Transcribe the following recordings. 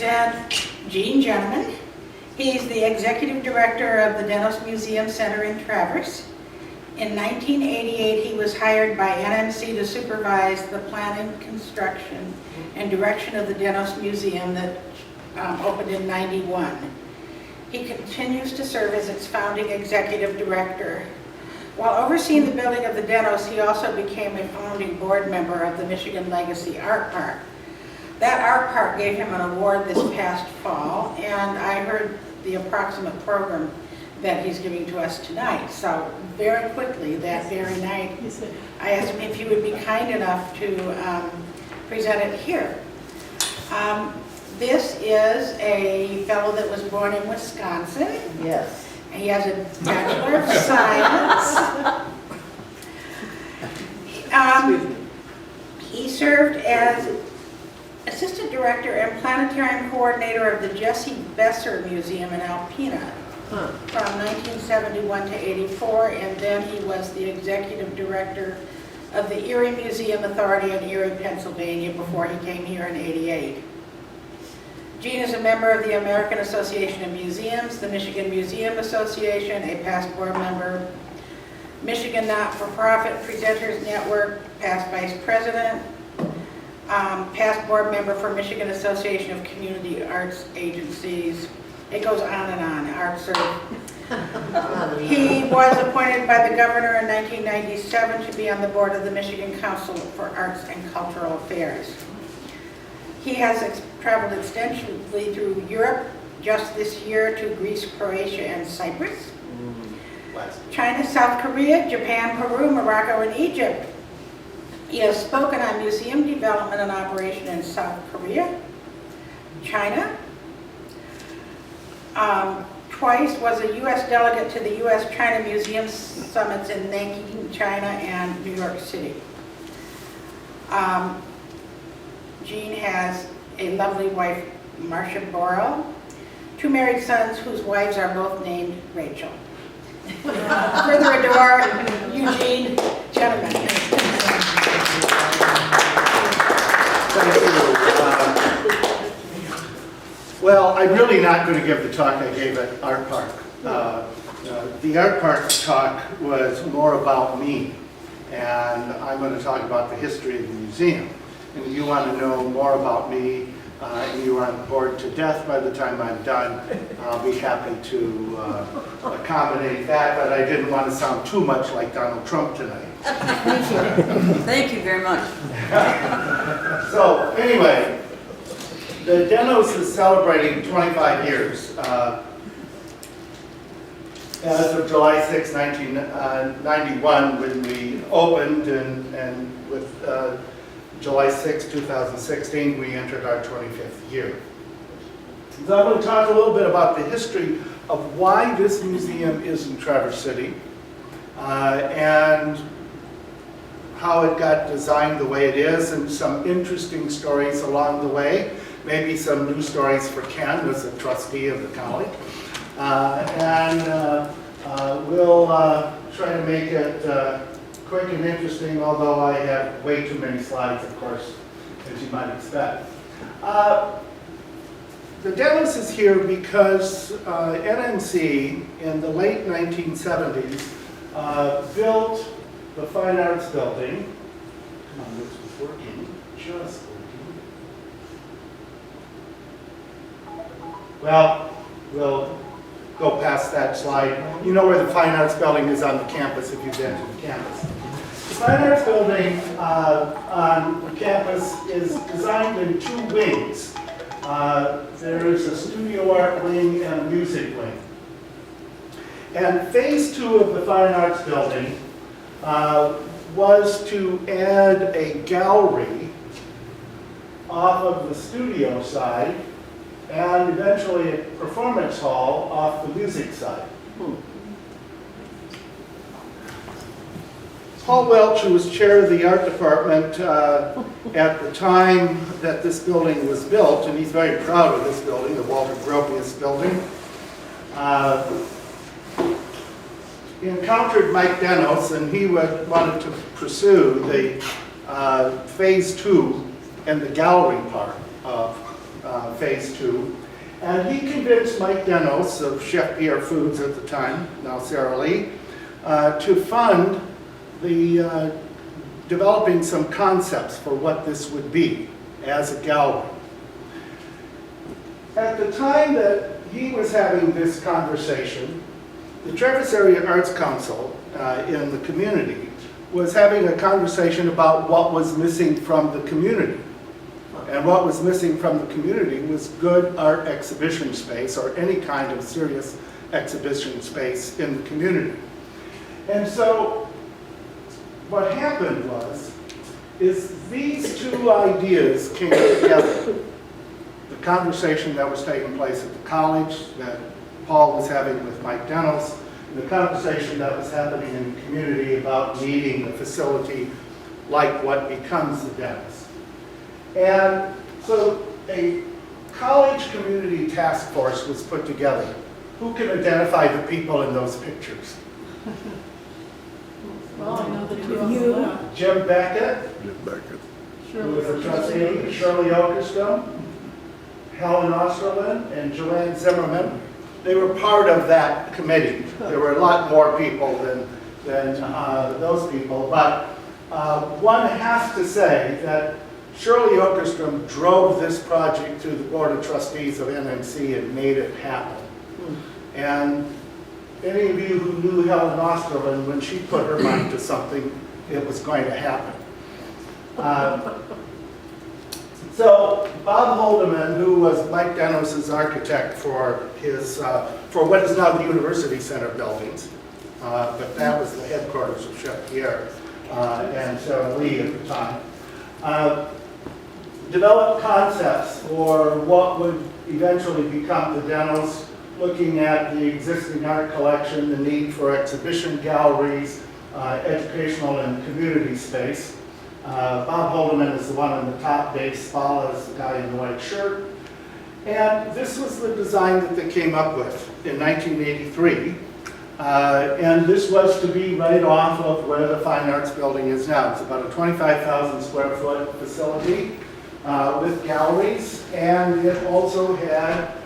present Gene Jenneman. He's the Executive Director of the Dennos Museum Center in Traverse. In 1988, he was hired by NMC to supervise the planning, construction, and direction of the Dennos Museum that opened in '91. He continues to serve as its founding executive director. While overseeing the building of the Dennos, he also became a founding board member of the Michigan Legacy Art Park. That art park gave him an award this past fall, and I heard the approximate program that he's giving to us tonight. So very quickly, that very night, I asked him if he would be kind enough to present it here. This is a fellow that was born in Wisconsin. Yes. He has a Bachelor of Science. He served as Assistant Director and Planetarium Coordinator of the Jesse Besser Museum in Alpena from 1971 to '84, and then he was the Executive Director of the Erie Museum Authority in Erie, Pennsylvania before he came here in '88. Gene is a member of the American Association of Museums, the Michigan Museum Association, a past board member, Michigan Not-for-Profit Presenters Network, past vice president, past board member for Michigan Association of Community Arts Agencies. It goes on and on, ArtServe. He was appointed by the governor in 1997 to be on the board of the Michigan Council for Arts and Cultural Affairs. He has traveled extensively through Europe, just this year to Greece, Croatia, and Cyprus, China, South Korea, Japan, Peru, Morocco, and Egypt. He has spoken on museum development and operation in South Korea, China. Twice was a U.S. delegate to the U.S.-China Museum Summits in Nanking, China, and New York City. Gene has a lovely wife, Marcia Borrell, two married sons whose wives are both named Rachel. Further adore, Eugene Jenneman. Thank you. Well, I'm really not going to give the talk I gave at Art Park. The Art Park talk was more about me, and I'm going to talk about the history of the museum. And if you want to know more about me, and you are on board to death by the time I'm done, I'll be happy to accommodate that, but I didn't want to sound too much like Donald Trump tonight. Thank you very much. So, anyway, the Dennos is celebrating 25 years. As of July 6, 1991, when we opened, and with July 6, 2016, we entered our 25th year. So I'm going to talk a little bit about the history of why this museum is in Traverse City, and how it got designed the way it is, and some interesting stories along the way. Maybe some new stories for Ken as a trustee of the college. We'll try to make it quick and interesting, although I have way too many slides, of course, as you might expect. The Dennos is here because NMC in the late 1970s built the Fine Arts Building. Come on, this was working, just working. Well, we'll go past that slide. You know where the Fine Arts Building is on the campus if you've been to the campus. The Fine Arts Building on the campus is designed in two wings. There is a studio art wing and a music wing. And phase 2 of the Fine Arts Building was to add a gallery off of the studio side and eventually a performance hall off the music side. Paul Welch, who was chair of the art department at the time that this building was built, and he's very proud of this building, the Walter Gropius building, he encountered Mike Dennos, and he wanted to pursue the phase 2 and the gallery part of Phase 2. And he convinced Mike Dennos of Chef Pierre Foods at the time, now Sara Lee, to fund the developing some concepts for what this would be as a gallery. At the time that he was having this conversation, the Traverse Area Arts Council in the community was having a conversation about what was missing from the community. And what was missing from the community was good art exhibition space or any kind of serious exhibition space in the community. And so what happened is these two ideas came together. The conversation that was taking place at the college that Paul was having with Mike Dennos, and the conversation that was happening in the community about needing a facility like what becomes the Dennos. And so a college community task force was put together. Who can identify the people in those pictures? Well, I know the two on the left. Jim Beckett, who was a trustee, Shirley Okerstrom, Helen Osterlin, and Joanne Zimmerman. They were part of that committee. There were a lot more people than those people, but one has to say that Shirley Okerstrom drove this project to the Board of Trustees of NMC and made it happen. And any of you who knew Helen Osterlin, when she put her mind to something, it was going to happen. So Bob Holdeman, who was Mike Dennos' architect for his for what is now the University Center buildings, but that was the headquarters of Chef Pierre and Sara Lee at the time, developed concepts for what would eventually become the Dennos, looking at the existing art collection, the need for exhibition galleries, educational and community space. Bob Holdeman is the one on the top, Dave Spalla is the guy in the white shirt. And this was the design that they came up with in 1983. And this was to be right off of where the Fine Arts Building is now. It's about a 25,000 square foot facility with galleries. And it also had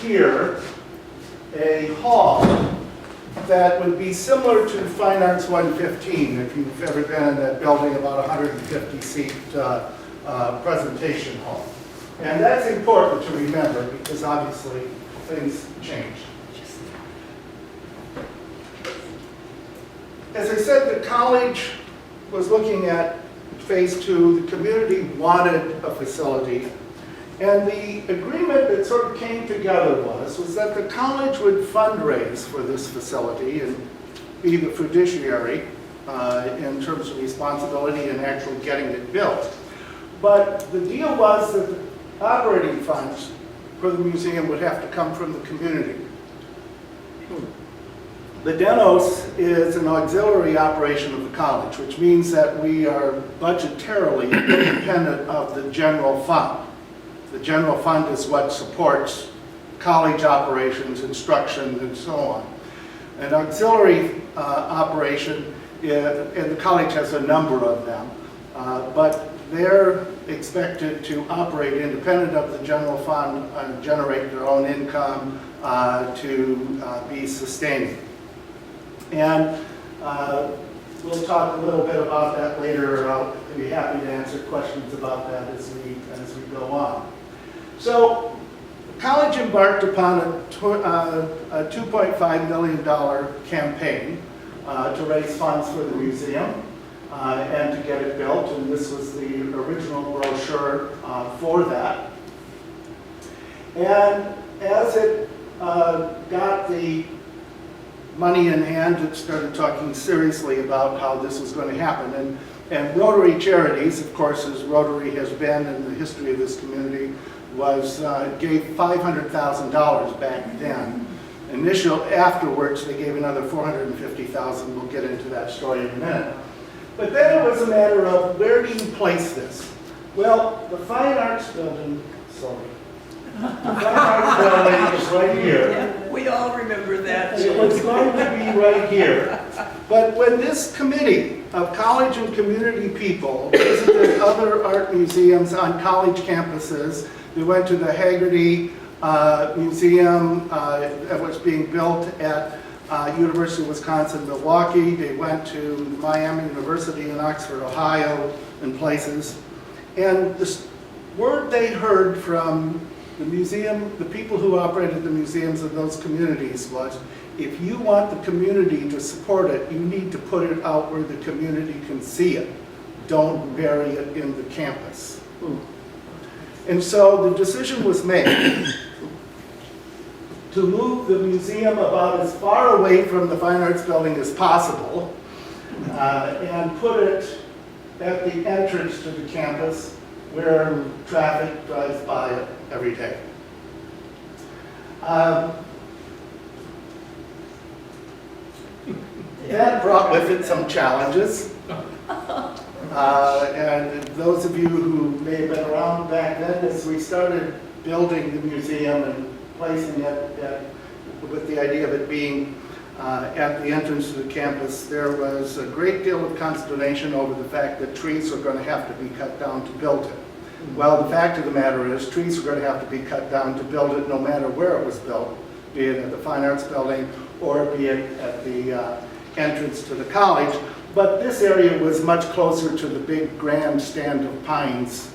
here a hall that would be similar to Fine Arts 115, if you've ever been in that building, about 150-seat presentation hall. And that's important to remember because obviously things change. As I said, the college was looking at Phase 2. The community wanted a facility. And the agreement that sort of came together was that the college would fundraise for this facility and be the fiduciary in terms of responsibility and actually getting it built. But the deal was that the operating funds for the museum would have to come from the community. The Dennos is an auxiliary operation of the college, which means that we are budgetarily independent of the general fund. The general fund is what supports college operations, instruction, and so on. An auxiliary operation, and the college has a number of them, but they're expected to operate independent of the general fund and generate their own income to be sustaining. And we'll talk a little bit about that later. I'll be happy to answer questions about that as we go on. So the college embarked upon a $2.5 million campaign to raise funds for the museum and to get it built, and this was the original brochure for that. And as it got the money in hand, it started talking seriously about how this was going to happen. And Rotary Charities, of course, as Rotary has been in the history of this community, gave $500,000 back then. Afterwards, they gave another $450,000. We'll get into that story in a minute. But then it was a matter of where do you place this? Well, the Fine Arts Building, the Fine Arts Building is right here. Yeah, we all remember that. It was going to be right here. But when this committee of college and community people visited other art museums on college campuses, We went to the Haggerty Museum that was being built at University of Wisconsin-Milwaukee. They went to Miami University in Oxford, Ohio, and places. And the word they heard from the museum, the people who operated the museums of those communities was, if you want the community to support it, you need to put it out where the community can see it. Don't bury it in the campus. And so the decision was made to move the museum about as far away from the Fine Arts Building as possible and put it at the entrance to the campus where traffic drives by it every day. That brought with it some challenges. And those of you who may have been around back then, as we started building the museum and placing it with the idea of it being at the entrance to the campus, there was a great deal of consternation over the fact that trees were going to have to be cut down to build it. Well, the fact of the matter is, trees are going to have to be cut down to build it no matter where it was built, be it at the Fine Arts Building or be it at the entrance to the college. But this area was much closer to the big grand stand of pines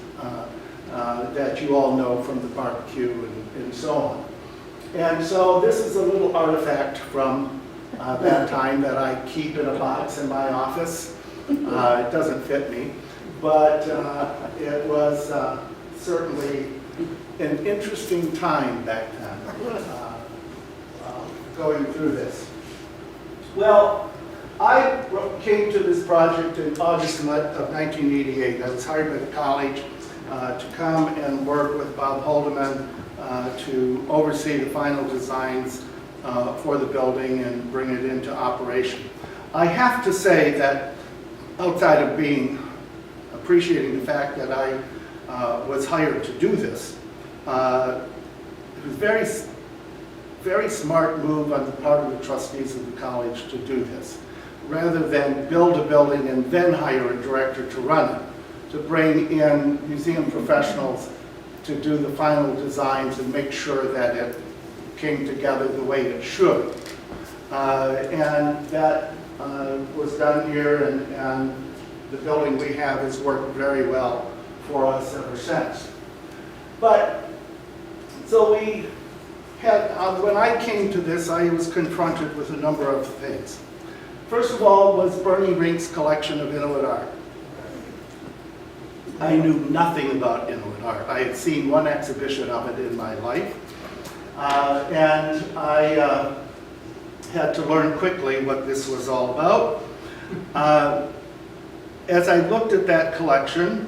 that you all know from the barbecue and so on. And so this is a little artifact from that time that I keep in a box in my office. It doesn't fit me, but it was certainly an interesting time back then, going through this. Well, I came to this project in August of 1988. I was hired by the college to come and work with Bob Holdeman to oversee the final designs for the building and bring it into operation. I have to say that outside of appreciating the fact that I was hired to do this, it was very smart move on the part of the trustees of the college to do this, rather than build a building and then hire a director to run it, to bring in museum professionals to do the final designs and make sure that it came together the way it should. And that was done here, and the building we have has worked very well for us ever since. But, so we had, when I came to this, I was confronted with a number of things. First of all was Bernie Rink's collection of Inuit art. I knew nothing about Inuit art. I had seen one exhibition of it in my life, and I had to learn quickly what this was all about. As I looked at that collection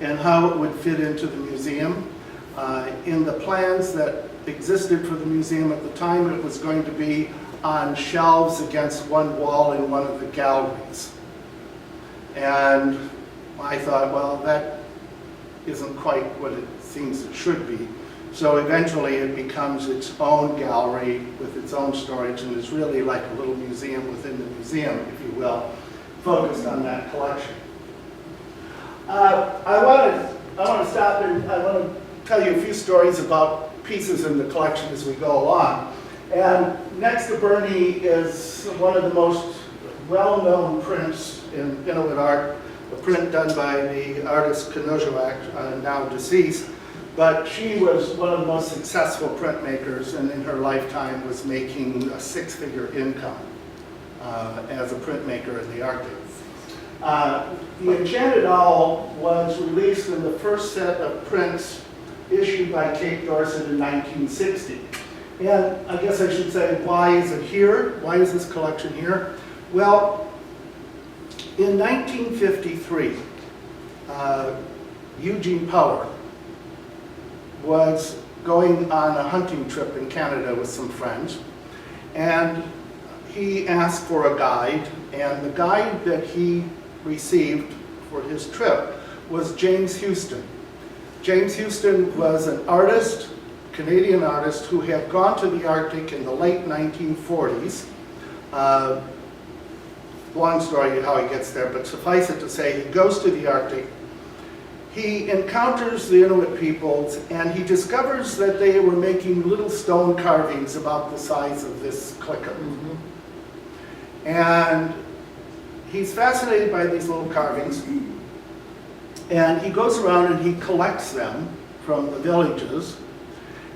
and how it would fit into the museum, in the plans that existed for the museum at the time, it was going to be on shelves against one wall in one of the galleries. And I thought, well, that isn't quite what it seems it should be. So eventually it becomes its own gallery with its own storage, and is really like a little museum within the museum, if you will, focused on that collection. I want to stop and I want to tell you a few stories about pieces in the collection as we go along. And next to Bernie is one of the most well-known prints in Inuit art, a print done by the artist Kanojawak, now deceased. But she was one of the most successful printmakers, and in her lifetime was making a six-figure income as a printmaker in the Arctic. The Enchanted Owl was released in the first set of prints issued by Kate Dorset in 1960. And I guess I should say, why is it here? Why is this collection here? Well, in 1953, Eugene Power was going on a hunting trip in Canada with some friends, and he asked for a guide, and the guide that he received for his trip was James Houston. James Houston was an artist, Canadian artist, who had gone to the Arctic in the late 1940s. Long story how he gets there, but suffice it to say, he goes to the Arctic, he encounters the Inuit peoples, and he discovers that they were making little stone carvings about the size of this clicker. And he's fascinated by these little carvings, and he goes around and he collects them from the villages,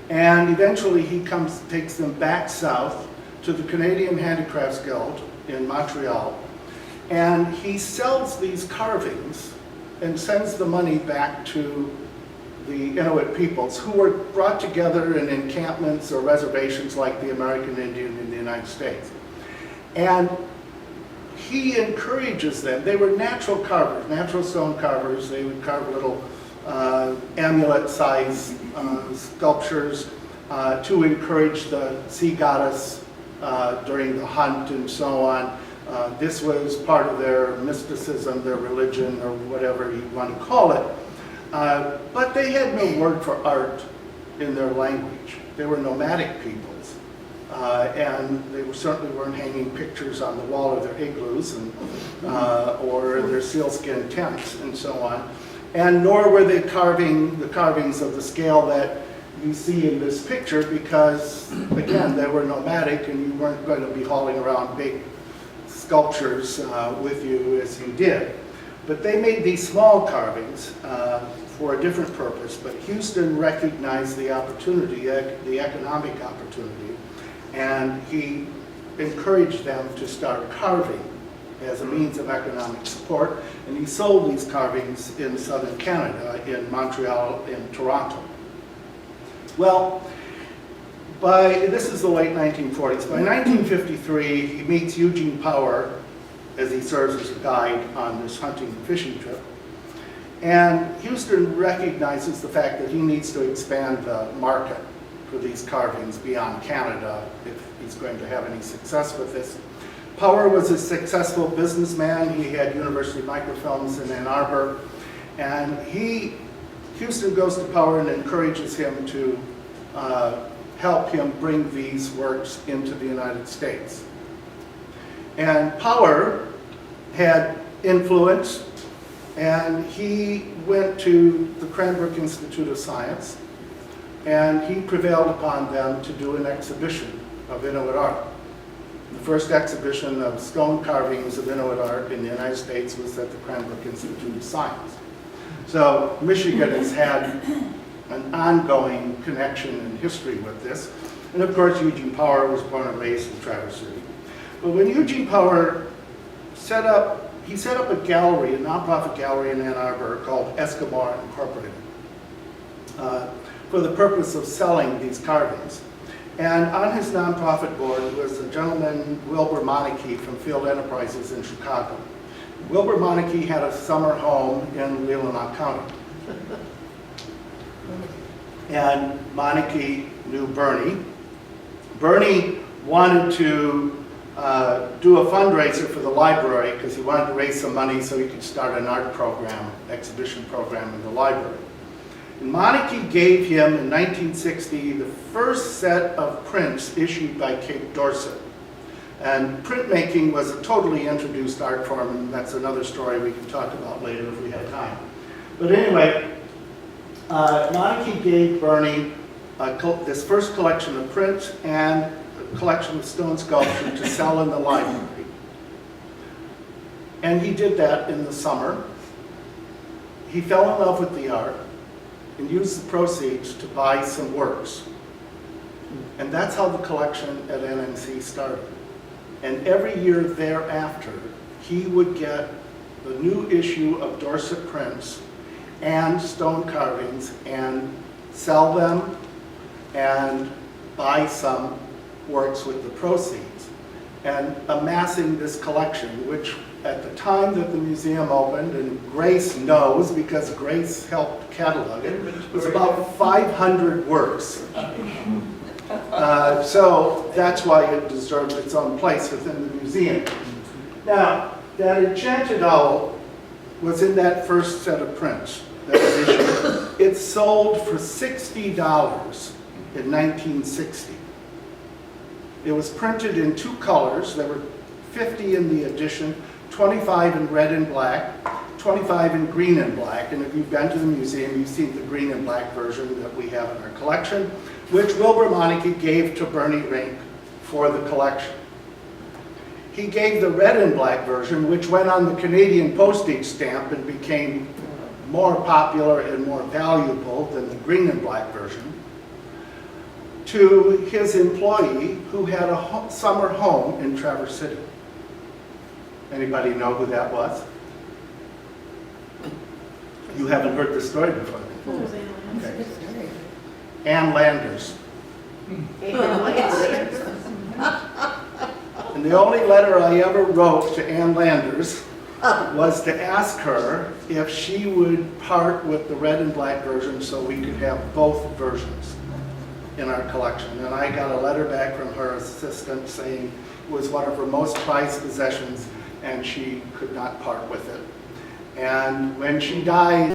and eventually he takes them back south to the Canadian Handicrafts Guild in Montreal, and he sells these carvings and sends the money back to the Inuit peoples, who were brought together in encampments or reservations like the American Indian in the United States. And he encourages them. They were natural carvers, natural stone carvers. They would carve little amulet-sized sculptures to encourage the sea goddess during the hunt and so on. This was part of their mysticism, their religion, or whatever you want to call it. But they had no word for art in their language. They were nomadic peoples. And they certainly weren't hanging pictures on the wall of their igloos and, or their sealskin tents and so on. And nor were they carving the carvings of the scale that you see in this picture, because, again, they were nomadic and you weren't going to be hauling around big sculptures with you as you did. But they made these small carvings for a different purpose, but Houston recognized the opportunity, the economic opportunity, and he encouraged them to start carving as a means of economic support, and he sold these carvings in southern Canada, in Montreal and Toronto. Well, this is the late 1940s. By 1953, he meets Eugene Power as he serves as a guide on this hunting and fishing trip. And Houston recognizes the fact that he needs to expand the market for these carvings beyond Canada if he's going to have any success with this. Power was a successful businessman. He had University Microfilms in Ann Arbor. And Houston goes to Power and encourages him to help him bring these works into the United States. And Power had influence, and he went to the Cranbrook Institute of Science, and he prevailed upon them to do an exhibition of Inuit art. The first exhibition of stone carvings of Inuit art in the United States was at the Cranbrook Institute of Science. So Michigan has had an ongoing connection and history with this. And of course, Eugene Power was born and raised in Traverse City. But when Eugene Power set up a gallery, a nonprofit gallery in Ann Arbor called Eskimo Incorporated, for the purpose of selling these carvings. And on his nonprofit board was a gentleman, Wilbur Monarchy, from Field Enterprises in Chicago. Wilbur Monarchy had a summer home in Leelanau County. And Monarchy knew Bernie. Bernie wanted to do a fundraiser for the library because he wanted to raise some money so he could start an art program, exhibition program in the library. And Monarchy gave him in 1960 the first set of prints issued by Cape Dorset. And printmaking was a totally introduced art form, and that's another story we can talk about later if we have time. But anyway, Monarchy gave Bernie this first collection of prints and a collection of stone sculpture to sell in the library. And he did that in the summer. He fell in love with the art and used the proceeds to buy some works. And that's how the collection at NMC started. And every year thereafter, he would get the new issue of Dorset prints and stone carvings and sell them and buy some works with the proceeds, and amassing this collection, which at the time that the museum opened, and Grace knows because Grace helped catalog it, was about 500 works. So that's why it deserved its own place within the museum. Now, that enchanted owl was in that first set of prints that was issued. It sold for $60 in 1960. It was printed in 2 colors. There were 50 in the edition, 25 in red and black, 25 in green and black, and if you've been to the museum, you've seen the green and black version that we have in our collection, which Wilbur Meineke gave to Bernie Rink for the collection. He gave the red and black version, which went on the Canadian postage stamp and became more popular and more valuable than the green and black version, to his employee who had a summer home in Traverse City. Anybody know who that was? You haven't heard the story before. Okay. Ann Landers. And the only letter I ever wrote to Ann Landers was to ask her if she would part with the red and black version so we could have both versions in our collection. And I got a letter back from her assistant saying it was one of her most prized possessions and she could not part with it. And when she died,